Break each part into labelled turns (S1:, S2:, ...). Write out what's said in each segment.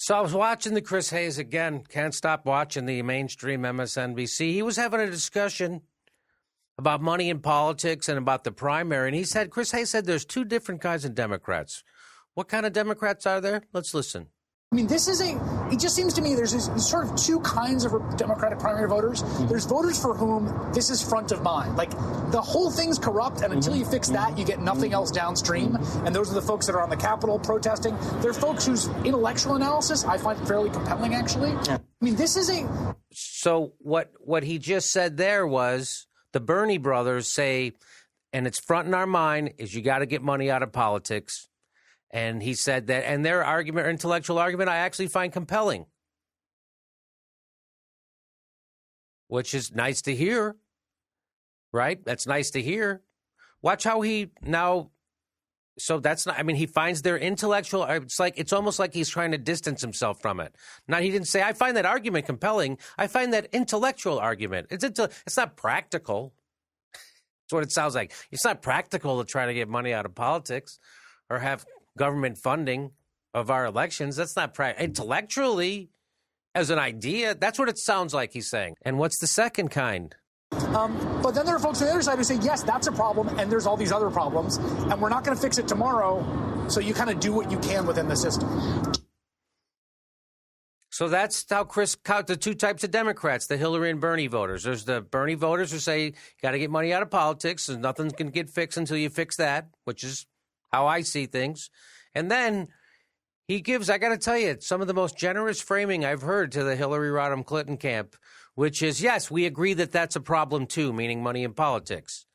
S1: So I was watching the Chris Hayes again. Can't stop watching the mainstream MSNBC. He was having a discussion about money in politics and about the primary. And he said, Chris Hayes said there's two different kinds of Democrats. What kind of Democrats are there? Let's listen.
S2: I mean, it just seems to me there's sort of two kinds of Democratic primary voters. There's voters for whom this is front of mind. Like, the whole thing's corrupt, and until you fix that, you get nothing else downstream. And those are the folks that are on the Capitol protesting. They're folks whose intellectual analysis I find fairly compelling, actually. I mean,
S1: So what he just said there was the Bernie brothers say, and it's front in our mind, is you got to get money out of politics. And he said that, and their argument, intellectual argument, I actually find compelling, which is nice to hear, right? That's nice to hear. Watch how he now, so that's not, I mean, he finds their intellectual, it's almost like he's trying to distance himself from it. Now, he didn't say, I find that argument compelling. I find that intellectual argument. It's not practical. That's what it sounds like. It's not practical to try to get money out of politics or have government funding of our elections. That's not intellectually, as an idea. That's what it sounds like he's saying. And what's the second kind?
S2: But then there are folks on the other side who say, yes, that's a problem, and there's all these other problems, and we're not going to fix it tomorrow, so you kind of do what you can within the system.
S1: So that's how Chris count the two types of Democrats, the Hillary and Bernie voters. There's the Bernie voters who say, you got to get money out of politics, and nothing's going to get fixed until you fix that, which is how I see things. And then he gives, I got to tell you, some of the most generous framing I've heard to the Hillary Rodham Clinton camp, which is, yes, we agree that that's a problem too, meaning money in politics.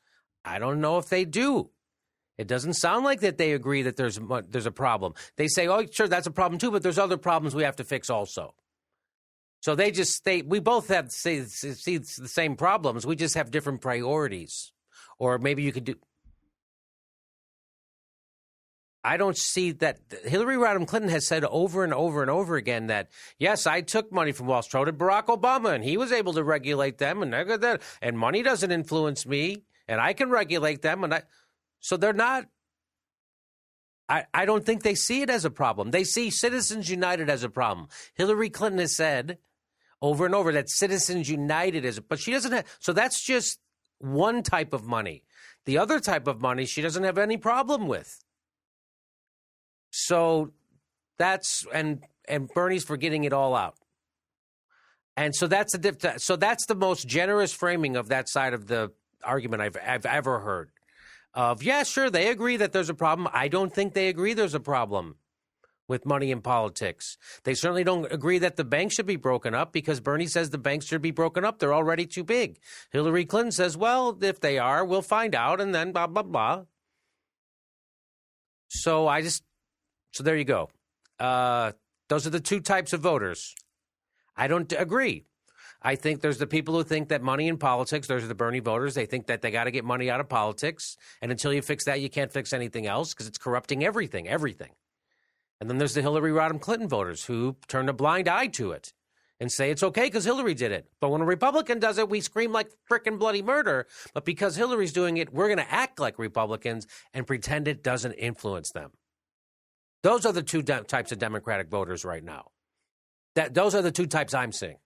S1: I don't know if they do. It doesn't sound like that they agree that there's a problem. They say, oh, sure, that's a problem too, but there's other problems we have to fix also. So we both have see the same problems. We just have different priorities. Or maybe you could do. I don't see that. Hillary Rodham Clinton has said over and over and over again that, yes, I took money from Wall Street, so did Barack Obama, and he was able to regulate them, and money doesn't influence me, and I can regulate them. So they're not. I don't think they see it as a problem. They see Citizens United as a problem. Hillary Clinton has said over and over that Citizens United but she doesn't have. So that's just one type of money. The other type of money she doesn't have any problem with. So that's and Bernie's for getting it all out, and so that's the most generous framing of that side of the argument I've ever heard. Of yeah, sure, they agree that there's a problem. I don't think they agree there's a problem with money in politics. They certainly don't agree that the banks should be broken up because Bernie says the banks should be broken up. They're already too big. Hillary Clinton says, well, if they are, we'll find out, and then blah blah blah. So there you go. Those are the two types of voters. I don't agree. I think there's the people who think that money in politics, those are the Bernie voters. They think that they got to get money out of politics. And until you fix that, you can't fix anything else because it's corrupting everything. And then there's the Hillary Rodham Clinton voters who turn a blind eye to it and say it's okay because Hillary did it. But when a Republican does it, we scream like frickin' bloody murder. But because Hillary's doing it, we're going to act like Republicans and pretend it doesn't influence them. Those are the two types of Democratic voters right now. Those are the two types I'm seeing.